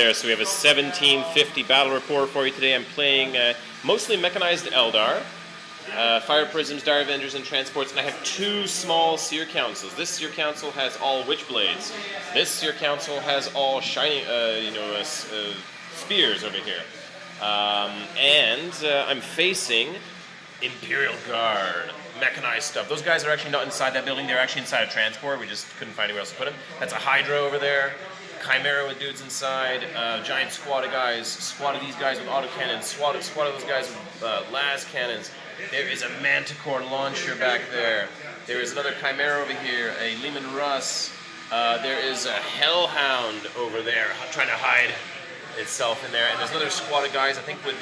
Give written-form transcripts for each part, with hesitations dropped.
there. So we have a 1750 battle report for you today. I'm playing mostly mechanized Eldar, Fire Prisms, Dire Avengers, and Transports, and I have two small Seer Councils. This Seer Council has all Witchblades. This Seer Council has all shining, spears over here. I'm facing Imperial Guard, mechanized stuff. Those guys are actually not inside that building, they're actually inside a transport. We just couldn't find anywhere else to put them. That's a Hydra over there, Chimera with dudes inside, giant squad of guys, squad of these guys with autocannons, squad of those guys with las cannons. There is a Manticore launcher back there. There is another Chimera over here, a Lehman Russ. There is a Hellhound over there trying to hide itself in there, and there's another squad of guys, I think, with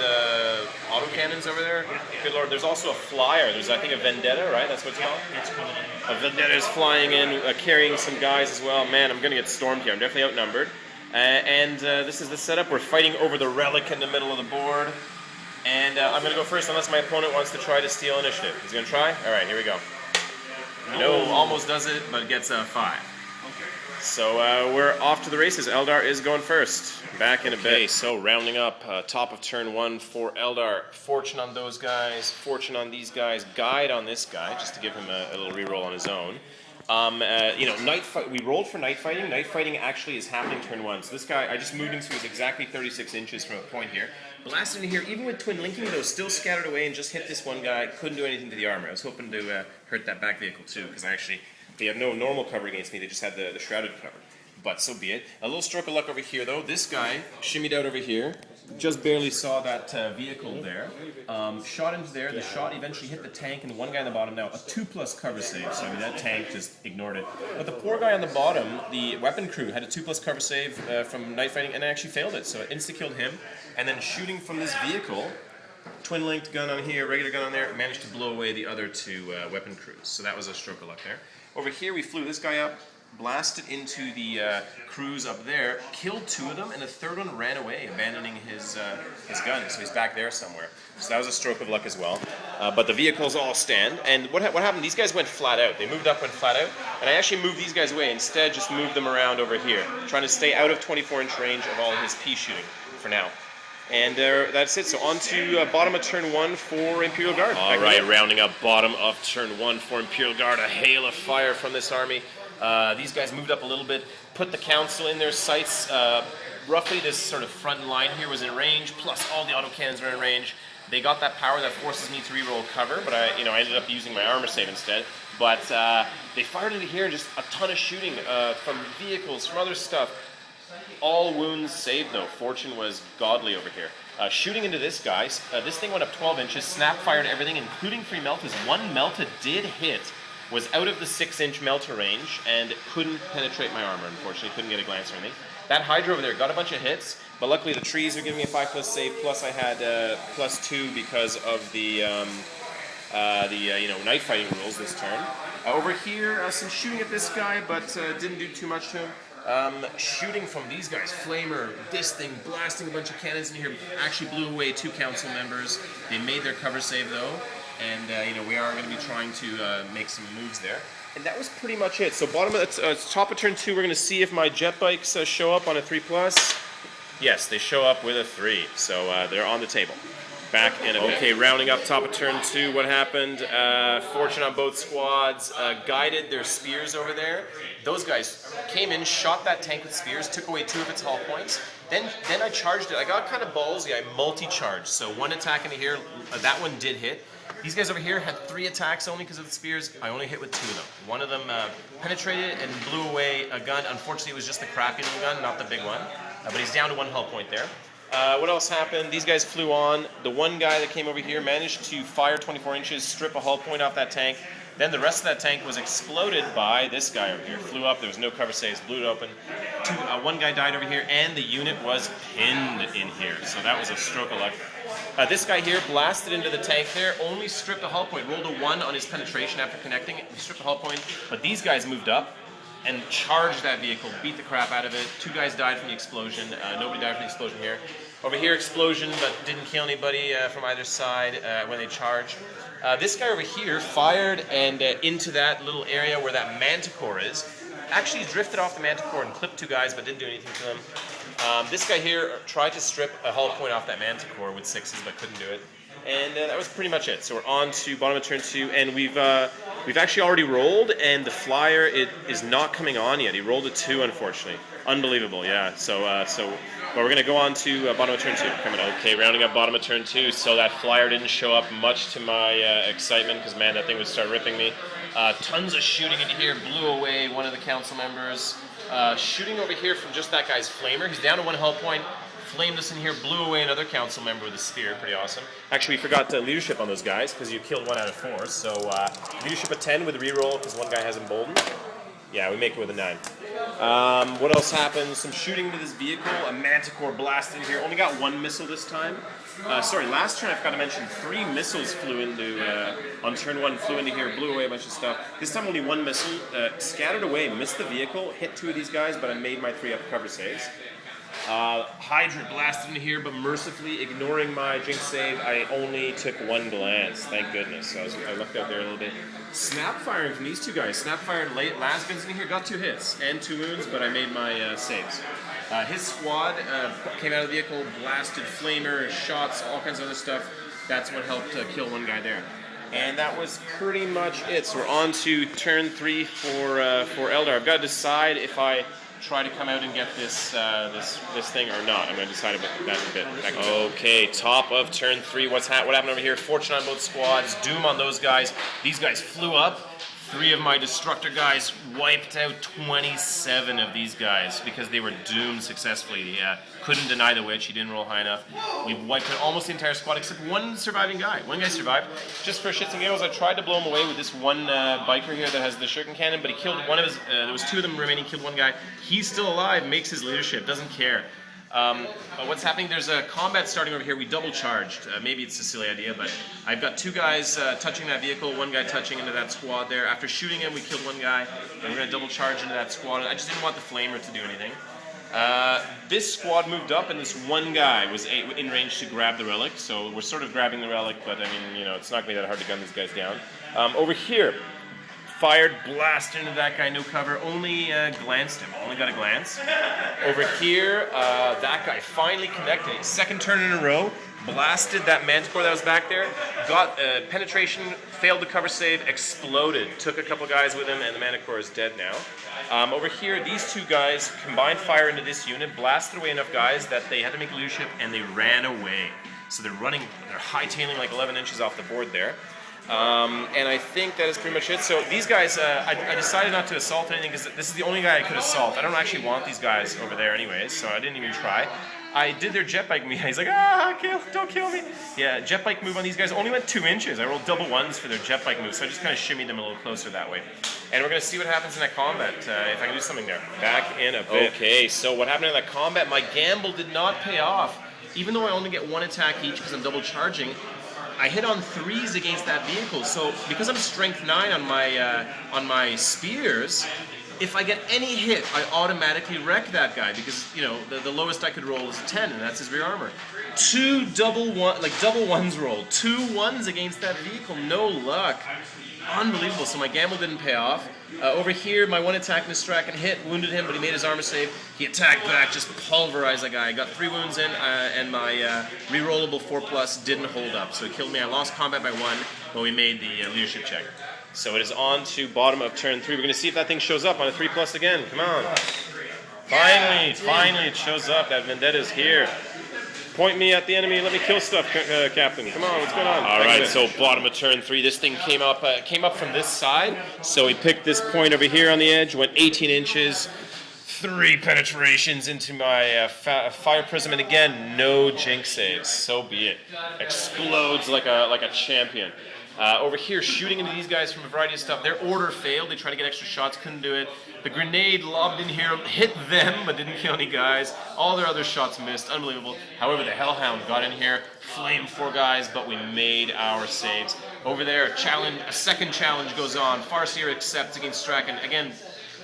autocannons over there. Good lord, there's also a flyer. There's, I think, a Vendetta, right? That's what it's called? It's coming in. A Vendetta is flying in, carrying some guys as well. Man, I'm going to get stormed here. I'm definitely outnumbered. This is the setup. We're fighting over the relic in the middle of the board. And I'm going to go first unless my opponent wants to try to steal initiative. He's going to try? All right, here we go. No, almost does it, but gets a 5. Okay. So we're off to the races. Eldar is going first. Back in a bit. So rounding up, top of turn 1 for Eldar. Fortune on those guys, fortune on these guys, guide on this guy, just to give him a little reroll on his own. We rolled for night fighting. Night fighting actually is happening turn 1. So this guy, I just moved him so he's exactly 36 inches from a point here. Blasted in here, even with twin linking though, still scattered away and just hit this one guy. Couldn't do anything to the armor. I was hoping to hurt that back vehicle too, because they had no normal cover against me. They just had the shrouded cover. But so be it. A little stroke of luck over here though. This guy shimmied out over here. Just barely saw that vehicle there. Shot into there. The shot eventually hit the tank and the one guy on the bottom now. A 2+ cover save. So I mean that tank just ignored it. But the poor guy on the bottom, the weapon crew, had a 2+ cover save from night fighting and actually failed it. So it insta-killed him. And then shooting from this vehicle, twin-linked gun on here, regular gun on there, managed to blow away the other two weapon crews. So that was a stroke of luck there. Over here we flew this guy up. Blasted into the crews up there, killed 2 of them, and the third one ran away, abandoning his gun. So he's back there somewhere. So that was a stroke of luck as well. But the vehicles all stand. And what happened? These guys went flat out. They moved up, went flat out, and I actually moved these guys away. Instead, just moved them around over here, trying to stay out of 24-inch range of all his pea shooting for now. And that's it. So on to bottom of turn 1 for Imperial Guard. All right, rounding up bottom of turn 1 for Imperial Guard. A hail of fire from this army. These guys moved up a little bit, put the council in their sights. Roughly this sort of front line here was in range, plus all the autocannons are in range. They got that power that forces me to reroll cover, but I ended up using my armor save instead. But they fired into here, just a ton of shooting from vehicles, from other stuff. All wounds saved though. Fortune was godly over here. Shooting into this guy, this thing went up 12 inches, snap fired everything, including 3 meltas. 1 melta did hit. Was out of the 6-inch melter range and couldn't penetrate my armor, unfortunately. Couldn't get a glance or anything. That Hydra over there got a bunch of hits, but luckily the trees are giving me a 5+ save, plus I had +2 because of the night fighting rules this turn. Over here, some shooting at this guy, but didn't do too much to him. Shooting from these guys, Flamer, this thing, blasting a bunch of cannons in here, actually blew away 2 council members. They made their cover save though. And we are going to be trying to make some moves there. And that was pretty much it. So top of turn 2, we're going to see if my Jetbikes show up on a 3+. Yes, they show up with a 3. So they're on the table. Back in a bit. Okay, rounding up top of turn 2, what happened? Fortune on both squads. Guided their spears over there. Those guys came in, shot that tank with spears, took away 2 of its hull points. Then I charged it. I got kind of ballsy. I multi-charged. So 1 attack into here. That one did hit. These guys over here had 3 attacks only because of the spears. I only hit with 2 of them. One of them penetrated and blew away a gun. Unfortunately, it was just the crappy little gun, not the big one. But he's down to 1 hull point there. What else happened? These guys flew on. The one guy that came over here managed to fire 24 inches, strip a hull point off that tank. Then the rest of that tank was exploded by this guy over here. Flew up, there was no cover saves, blew it open. 1 guy died over here, and the unit was pinned in here. So that was a stroke of luck. This guy here blasted into the tank there, only stripped a hull point, rolled a 1 on his penetration after connecting it, stripped a hull point, but these guys moved up and charged that vehicle, beat the crap out of it. 2 guys died from the explosion, nobody died from the explosion here. Over here, explosion, but didn't kill anybody from either side when they charged. This guy over here fired and into that little area where that Manticore is. Actually drifted off the Manticore and clipped 2 guys, but didn't do anything to them. This guy here tried to strip a hull point off that Manticore with 6s, but couldn't do it. And that was pretty much it. So we're on to bottom of turn 2, and we've actually already rolled, and the flyer is not coming on yet. He rolled a 2, unfortunately. Unbelievable, yeah. But we're gonna go on to bottom of turn 2 coming up. Okay, rounding up bottom of turn 2. So that flyer didn't show up, much to my excitement, because man, that thing would start ripping me. Tons of shooting into here, blew away one of the council members. Shooting over here from just that guy's flamer. He's down to 1 hull point. Flamed us in here, blew away another council member with a spear. Pretty awesome. Actually, we forgot leadership on those guys because you killed 1 out of 4. So leadership at 10 with a reroll because one guy has Embolden. Yeah, we make it with a 9. What else happened? Some shooting into this vehicle. A Manticore blasted in here. Only got 1 missile this time. Sorry, last turn I forgot to mention 3 missiles flew into, on turn 1, flew into here, blew away a bunch of stuff. This time only 1 missile, scattered away, missed the vehicle, hit 2 of these guys, but I made my 3 up cover saves. Hydra blasted into here, but mercifully ignoring my jinx save, I only took 1 glance. Thank goodness. I lucked out there a little bit. Snap firing from these 2 guys. Snap fired late last guns in here, got 2 hits and 2 wounds, but I made my saves. His squad came out of the vehicle, blasted flamer, shots, all kinds of other stuff. That's what helped kill 1 guy there. And that was pretty much it. So we're on to turn 3 for Eldar. I've got to decide if I try to come out and get this thing or not. I'm going to decide about that in a bit. Okay, top of turn 3. What happened over here? Fortune on both squads. Doom on those guys. These guys flew up. 3 of my Destructor guys wiped out 27 of these guys because they were doomed successfully. Couldn't deny the witch. He didn't roll high enough. We wiped out almost the entire squad except 1 surviving guy. 1 guy survived. Just for shits and giggles, I tried to blow him away with this 1 biker here that has the shuriken cannon, but he killed one of his. There was 2 of them remaining. Killed 1 guy. He's still alive. Makes his leadership. Doesn't care. What's happening? There's a combat starting over here. We double charged. Maybe it's a silly idea, but I've got 2 guys touching that vehicle, 1 guy touching into that squad there. After shooting him, we killed 1 guy, and we're going to double charge into that squad. I just didn't want the flamer to do anything. This squad moved up, and this 1 guy was in range to grab the relic, so we're sort of grabbing the relic, but I mean, you know, it's not going to be that hard to gun these guys down. Over here, fired, blast into that guy, no cover, only glanced him, only got a glance. Over here, that guy finally connected, 2nd turn in a row, blasted that Manticore that was back there, got penetration, failed the cover save, exploded, took a couple guys with him, and the Manticore is dead now. Over here, these 2 guys combined fire into this unit, blasted away enough guys that they had to make leadership, and they ran away. So they're hightailing like 11 inches off the board there. And I think that is pretty much it. So these guys, I decided not to assault anything because this is the only guy I could assault. I don't actually want these guys over there anyways, so I didn't even try. I did their jetbike move. He's like, don't kill me. Yeah, jetbike move on these guys only went 2 inches. I rolled double 1s for their jetbike move, so I just kind of shimmied them a little closer that way. And we're going to see what happens in that combat, if I can do something there. Back in a bit. Okay, so what happened in that combat? My gamble did not pay off. Even though I only get 1 attack each because I'm double charging, I hit on 3s against that vehicle. So because I'm strength 9 on my spears, if I get any hit, I automatically wreck that guy because, you know, the lowest I could roll is a 10, and that's his rear armor. 2 double 1s rolled. 2 1s against that vehicle. No luck. Unbelievable. So my gamble didn't pay off. Over here, my 1 attack in Straken hit, wounded him, but he made his armor save. He attacked back, just pulverized that guy. I got 3 wounds in, and my rerollable 4+ didn't hold up. So he killed me. I lost combat by 1, but we made the leadership check. So it is on to bottom of turn 3. We're going to see if that thing shows up on a 3+ again. Come on. Finally it shows up. That Vendetta's here. Point me at the enemy. Let me kill stuff, Captain. Come on, what's going on? All right, so bottom of turn 3. This thing came up from this side. So he picked this point over here on the edge, went 18 inches, 3 penetrations into my fire prism, and again, no jinx saves. So be it. Explodes like a champion. Over here, shooting into these guys from a variety of stuff. Their order failed. They tried to get extra shots, couldn't do it. The grenade lobbed in here, hit them, but didn't kill any guys. All their other shots missed. Unbelievable. However, the Hellhound got in here, flamed 4 guys, but we made our saves. Over there, a second challenge goes on. Farseer accepts against Straken. Again,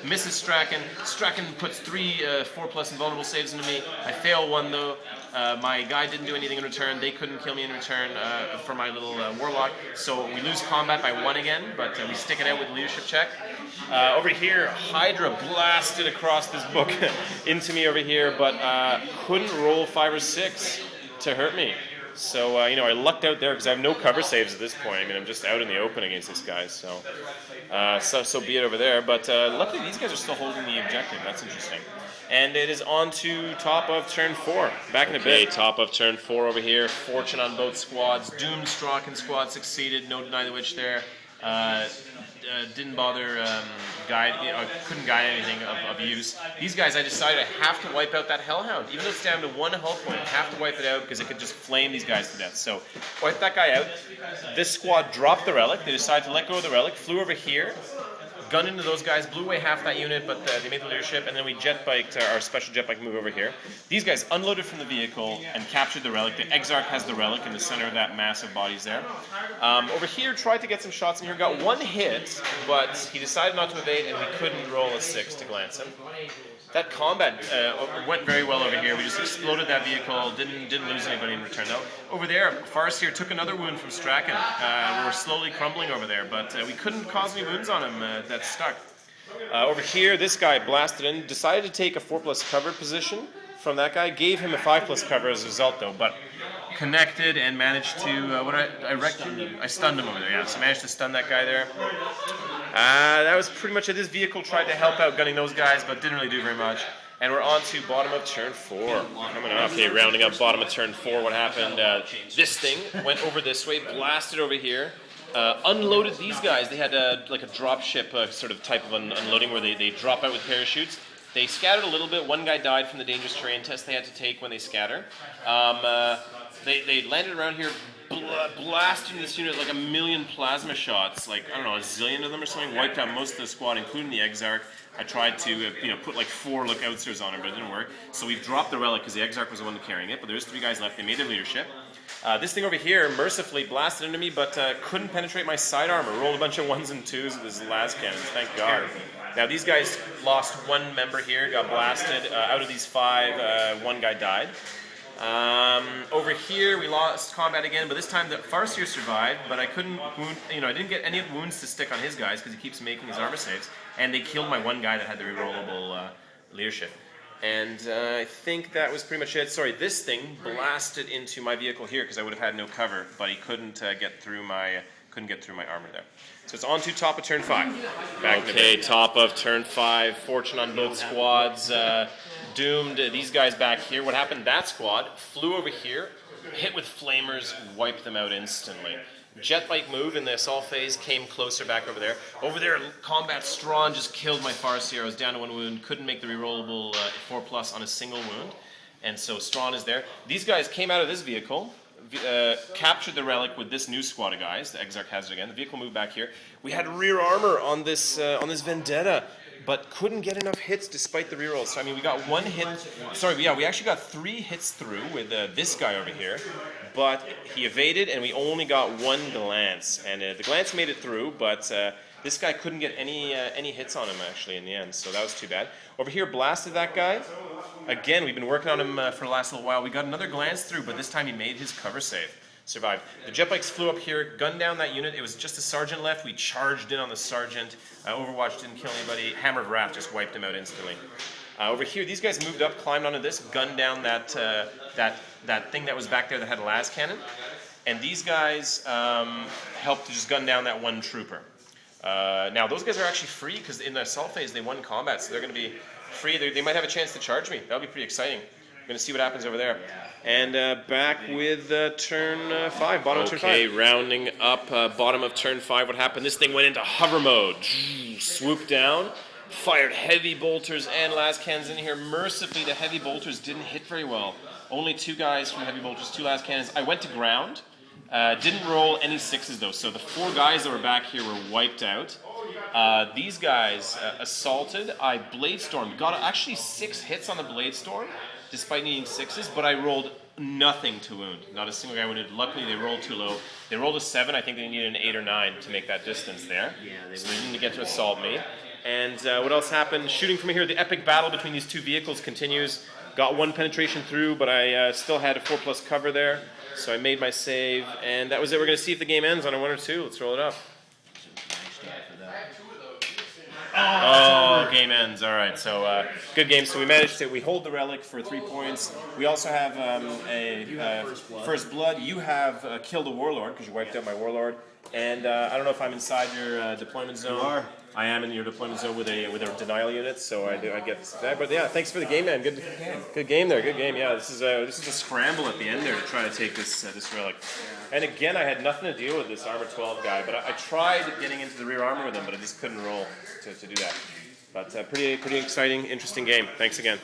misses Straken. Straken puts 3 4+ invulnerable saves into me. I fail 1 though. My guy didn't do anything in return. They couldn't kill me in return for my little warlock. So we lose combat by 1 again, but we stick it out with leadership check. Over here, Hydra blasted across this book into me over here, but couldn't roll 5 or 6 to hurt me. So, you know, I lucked out there because I have no cover saves at this point. I mean, I'm just out in the open against this guy, so so be it over there. But luckily, these guys are still holding the objective. That's interesting. And it is on to top of turn 4. Back in a bit. Top of turn 4 over here. Fortune on both squads. Doomed Strachan squad succeeded. No Deny the Witch there. Didn't bother couldn't guide anything of use. These guys, I decided I have to wipe out that Hellhound. Even though it's down to 1 hull point, I have to wipe it out because it could just flame these guys to death. So, wipe that guy out. This squad dropped the relic. They decided to let go of the relic, flew over here, gunned into those guys, blew away half that unit, but they made the leadership, and then we jetbiked our special jetbike move over here. These guys unloaded from the vehicle and captured the relic. The Exarch has the relic in the center of that mass of bodies there. Over here, tried to get some shots in here, got 1 hit, but he decided not to evade, and we couldn't roll a 6 to glance him. That combat went very well over here. We just exploded that vehicle, didn't lose anybody in return though. Over there, Farseer took another wound from Strachan. We were slowly crumbling over there, but we couldn't cause any wounds on him that stuck. Over here, this guy blasted in, decided to take a 4+ cover position from that guy, gave him a 5+ cover as a result though, but connected and managed to, I stunned him over there, yeah, so managed to stun that guy there. That was pretty much it. This vehicle tried to help out gunning those guys, but didn't really do very much. And we're on to bottom of turn 4. Coming up, okay, rounding up bottom of turn 4, what happened? This thing went over this way, blasted over here, unloaded these guys. They had like a drop ship sort of type of unloading where they drop out with parachutes. They scattered a little bit. 1 guy died from the dangerous terrain test they had to take when they scatter. They landed around here, blasting this unit like 1,000,000 plasma shots, like, I don't know, a zillion of them or something, wiped out most of the squad, including the Exarch. I tried to, put like 4 lookoutsers on him, but it didn't work. So we've dropped the relic because the Exarch was the one carrying it, but there's 3 guys left. They made their leadership. This thing over here mercifully blasted into me, but couldn't penetrate my side armor. Rolled a bunch of 1s and 2s with his las cannons, thank God. Now these guys lost 1 member here, got blasted. Out of these 5, 1 guy died. Over here we lost combat again, but this time the Farseer survived, but I couldn't wound, I didn't get any wounds to stick on his guys because he keeps making his armor saves, and they killed my 1 guy that had the rerollable leadership. And I think that was pretty much it. Sorry, this thing blasted into my vehicle here because I would have had no cover, but he couldn't get through my armor there. So it's on to top of turn 5. Okay, top of turn 5. Fortune on both squads. Doomed these guys back here. What happened? That squad flew over here, hit with flamers, wiped them out instantly. Jetbike move in the assault phase came closer back over there. Over there, combat Strawn just killed my Farseer. I was down to 1 wound, couldn't make the rerollable 4+ on a single wound, and so Strawn is there. These guys came out of this vehicle, captured the relic with this new squad of guys. The Exarch has it again. The vehicle moved back here. We had rear armor on this Vendetta, but couldn't get enough hits despite the rerolls. So, I mean, we got 1 hit. Sorry, yeah, we actually got 3 hits through with this guy over here, but he evaded, and we only got 1 glance. And the glance made it through, but this guy couldn't get any hits on him, actually, in the end, so that was too bad. Over here, blasted that guy. Again, we've been working on him for the last little while. We got another glance through, but this time he made his cover save. Survived. The Jetbikes flew up here, gunned down that unit. It was just a sergeant left. We charged in on the sergeant. Overwatch didn't kill anybody. Hammer of Wrath just wiped him out instantly. Over here, these guys moved up, climbed onto this, gunned down that thing that was back there that had a las cannon. And these guys helped to just gun down that 1 trooper. Now, those guys are actually free because in the assault phase they won combat, so they're going to be free. They might have a chance to charge me. That'll be pretty exciting. I'm going to see what happens over there. And back with turn 5, bottom of turn 5. Okay, rounding up bottom of turn 5. What happened? This thing went into hover mode. Swooped down, fired heavy bolters and las cannons in here. Mercifully, the heavy bolters didn't hit very well. Only 2 guys from heavy bolters, 2 las cannons. I went to ground. Didn't roll any 6s though, so the 4 guys that were back here were wiped out. These guys assaulted. I Bladestormed. Got actually 6 hits on the Bladestorm, despite needing 6s, but I rolled nothing to wound. Not a single guy wounded. Luckily, they rolled too low. They rolled a 7. I think they needed an 8 or 9 to make that distance there. Yeah, so they didn't get to assault me. And what else happened? Shooting from here, the epic battle between these 2 vehicles continues. Got one penetration through, but I still had a 4+ cover there. So I made my save, and that was it. We're going to see if the game ends on a 1 or 2. Let's roll it up. Oh, game ends. All right, so good game. So we hold the relic for 3 points. We also have a first blood. You have killed a warlord because you wiped out my warlord. And I don't know if I'm inside your deployment zone. You are. I am in your deployment zone with a denial unit, so I get that. But yeah, thanks for the game, man. Good game there. Good game. Yeah, this is a scramble at the end there to try to take this relic. And again, I had nothing to deal with this armor 12 guy, but I tried getting into the rear armor with him, but I just couldn't roll to do that. But pretty exciting, interesting game. Thanks again.